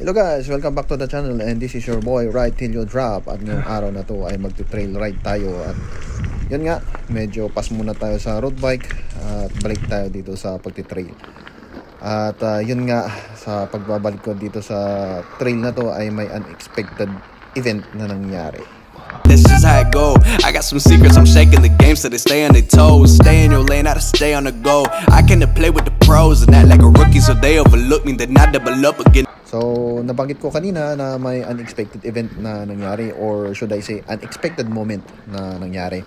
Hello guys, welcome back to the channel and this is your boy Ride Till You Drop. At ngayong araw na to ay magti-trail ride tayo. At yun nga, medyo pass muna tayo sa road bike at balik tayo dito sa pagti-trail. At yun nga, sa pagbabalik ko dito sa trail na to ay may unexpected event na nangyari. That's just how it go. I got some secrets, I'm shaking the game so they stay on their toes. Stay in your lane, how to stay on the go. I came to play with the pros and act like a rookie so they overlook me, then I double up again. So, nabanggit ko kanina na may unexpected event na nangyari, or should I say, unexpected moment na nangyari.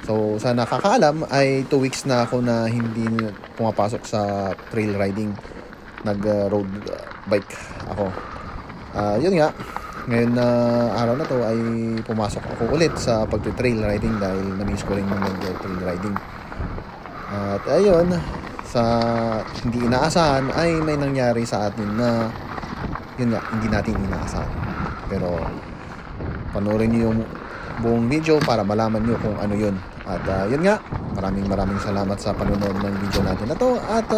So, sa nakakaalam ay 2 weeks na ako na hindi pumapasok sa trail riding. Nag-road bike ako. Yun nga, ngayon na araw na to ay pumasok ako ulit sa pagti-trail riding dahil na-miss ko rin yung mag-trail riding. At ayun, sa hindi inaasahan ay may nangyari sa atin na yun nga, hindi natin inaasahan. Pero panoorin niyo yung buong video para malaman niyo kung ano yun. At yun nga, maraming salamat sa panonood ng video natin na to. At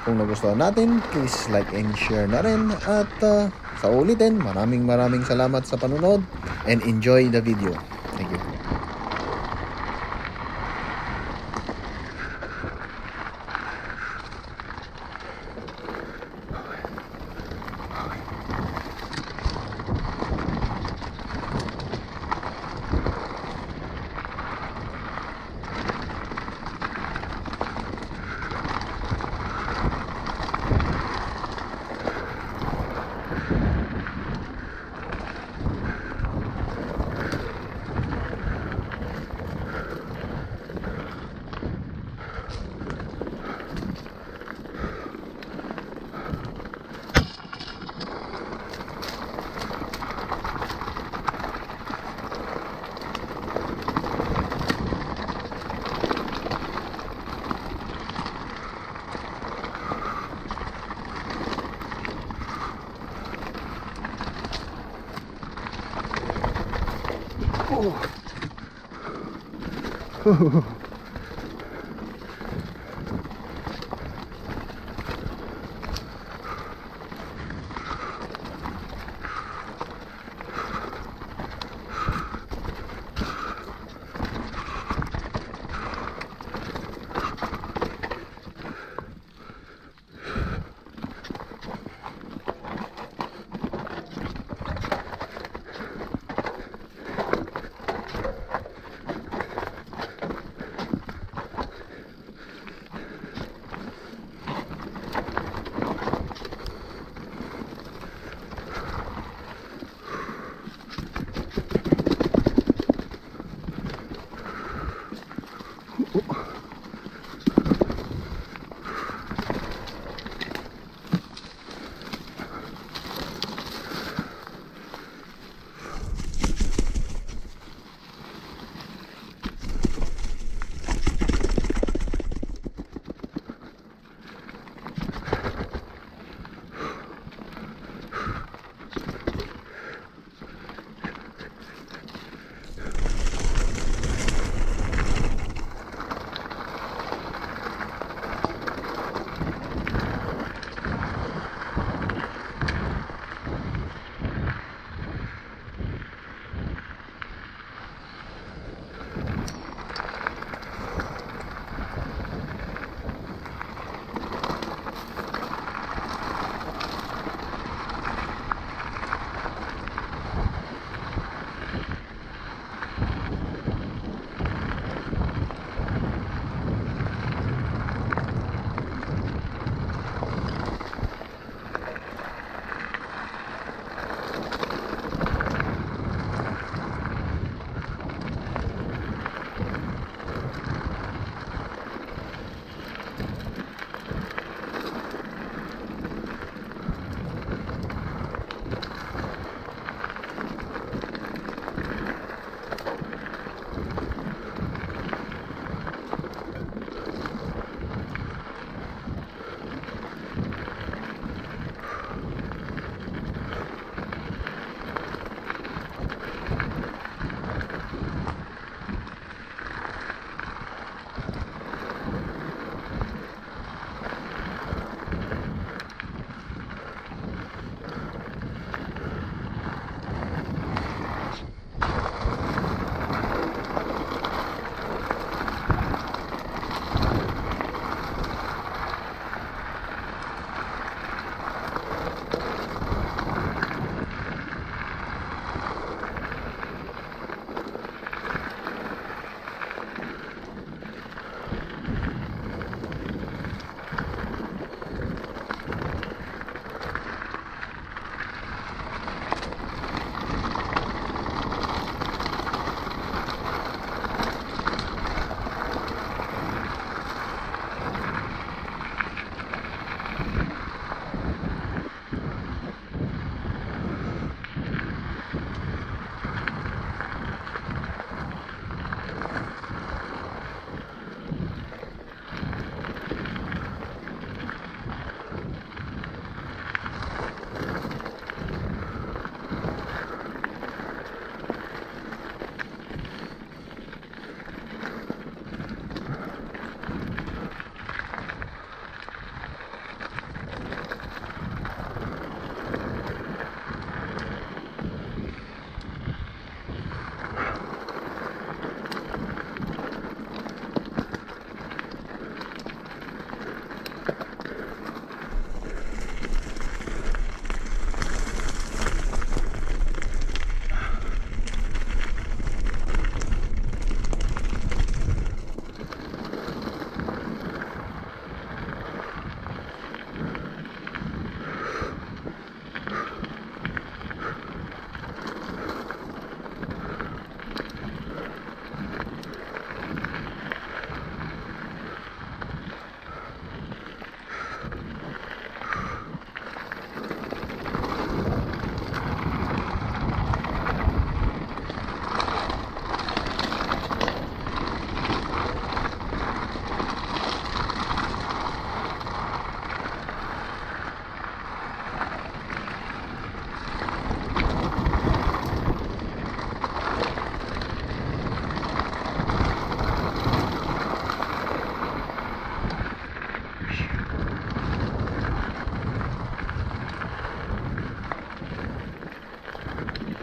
kung nagustuhan natin, please like and share na rin. At sa ulitin, maraming salamat sa panonood and enjoy the video. Thank you.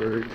bird.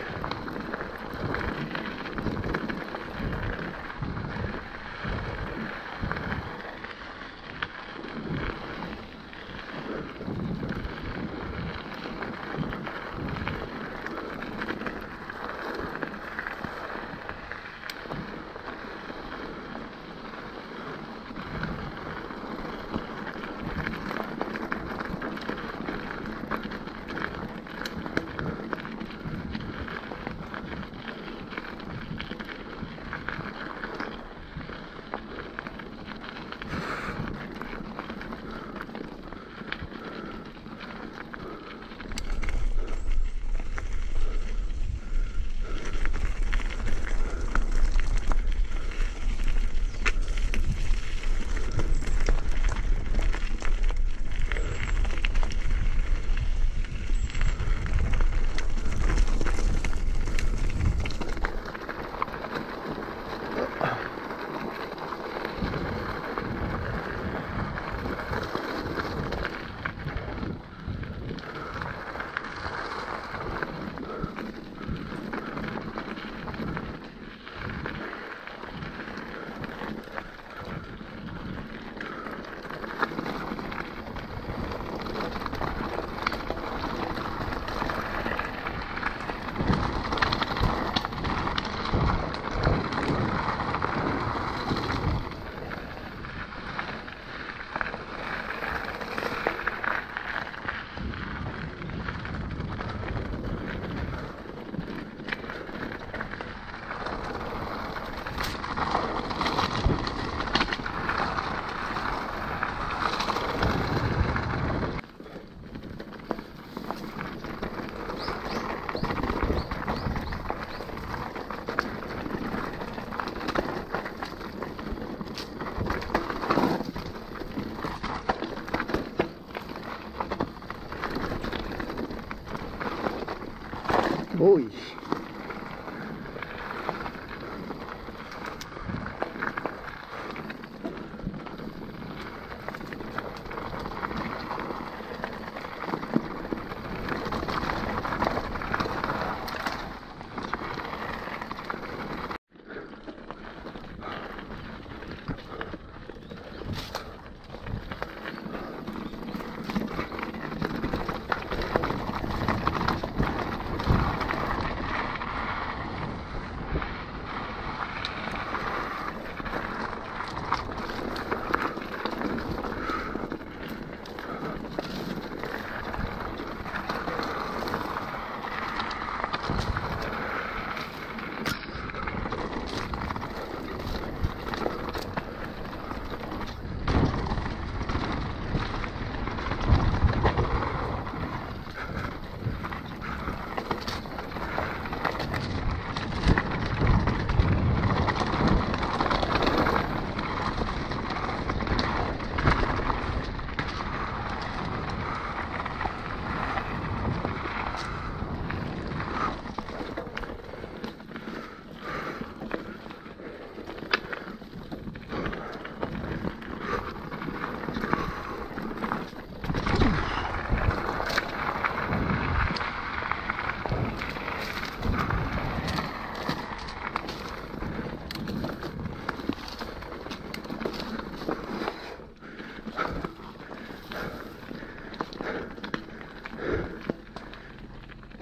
Uy.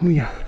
Oh yeah.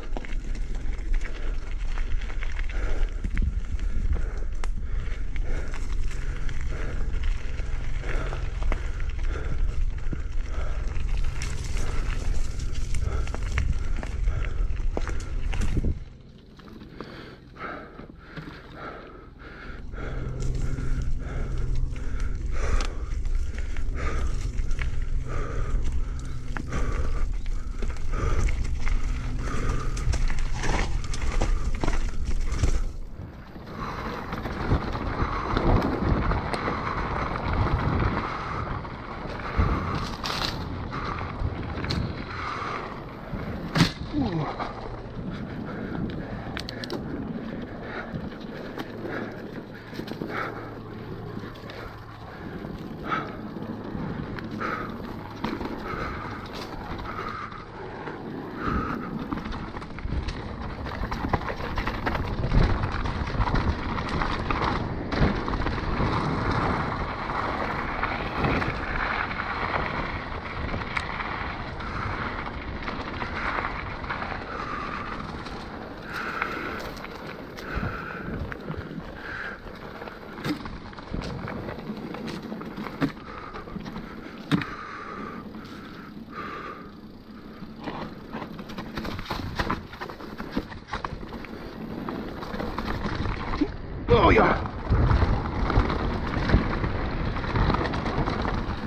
Oh yeah.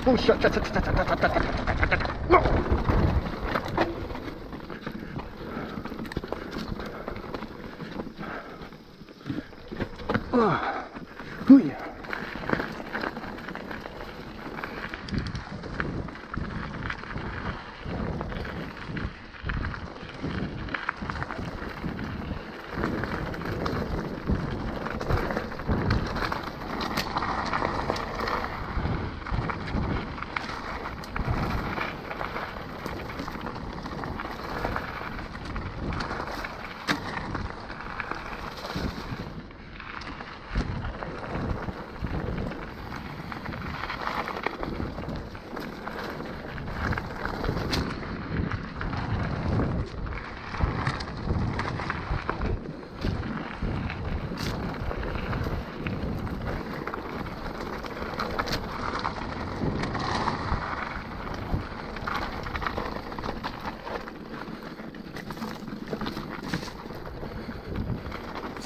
Oh shit. No. Oh yeah.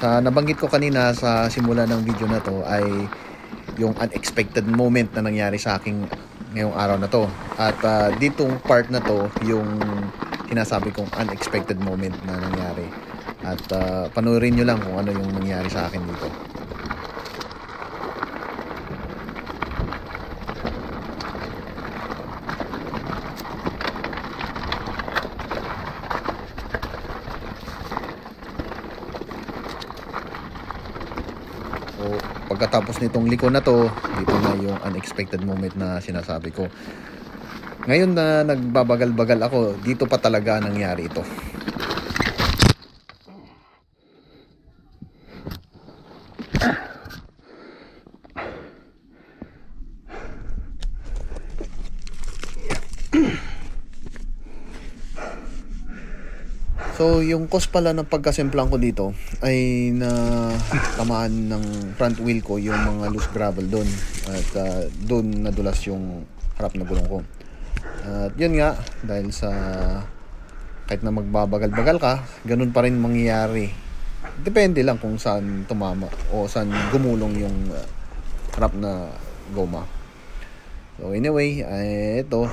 Sa nabanggit ko kanina sa simula ng video na to ay yung unexpected moment na nangyari sa akin ngayong araw na to. At ditong part na to yung sinasabi kong unexpected moment na nangyari. At panoorin nyo lang kung ano yung nangyari sa akin dito. So, pagkatapos nitong liko na to, dito na yung unexpected moment na sinasabi ko. Ngayon na nagbabagal-bagal ako, dito pa talaga nangyari ito. So, yung cause pala ng pagkasimplang ko dito ay na tamaan ng front wheel ko yung mga loose gravel doon. At doon nadulas yung harap na gulong ko. At yun nga, dahil sa kahit na magbabagal-bagal ka, ganun pa rin mangyayari. Depende lang kung saan tumama o saan gumulong yung harap na goma. So anyway, ito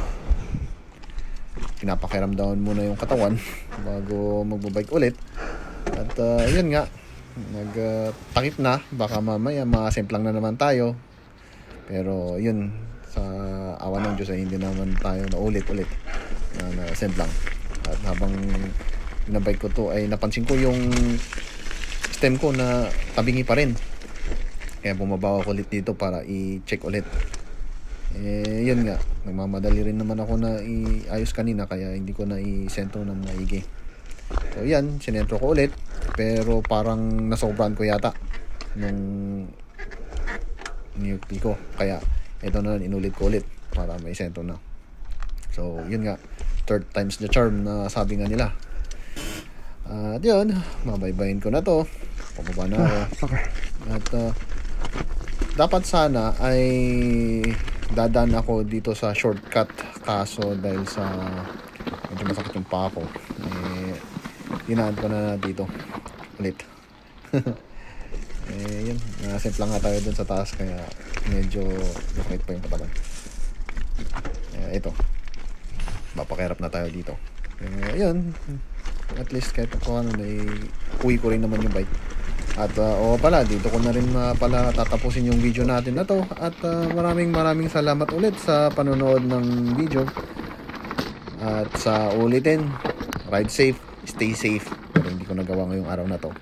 pinapakiramdaman muna yung katawan bago magbabike ulit. At yun nga, nagtakip na, baka mamaya makasimplang na naman tayo. Pero yun, sa awa ng Diyos ay hindi naman tayo na ulit-ulit na simplang. At habang binabike ko to ay napansin ko yung stem ko na tabingi pa rin. Kaya bumaba ako ulit dito para i-check ulit. Yun nga, nagmamadali rin naman ako na iayos kanina kaya hindi ko na i-sentro ng maigi. So yan, sinentro ko ulit pero parang nasobrahan ko yata nung NUP ko, kaya ito na inulit ko ulit para may sentro na. So yun nga, third time's the charm na sabi nga nila. At yun, mabaybayin ko na to, pababa na ako. At dapat sana ay dadaan ako dito sa shortcut, kaso dahil sa medyo masakit yung paa ko, dinaan ko na dito ulit. Yun, nasimplang nga tayo dun sa taas kaya medyo masakit pa yung katawan. Ito, papakirap na tayo dito. Yun, at least kahit ako ano, uwi ko rin naman yung bike. At pala, dito ko na rin pala tatapusin yung video natin na to. At maraming salamat ulit sa panonood ng video. At sa ulitin, ride safe, stay safe. Pero hindi ko nagawa ngayong araw na to.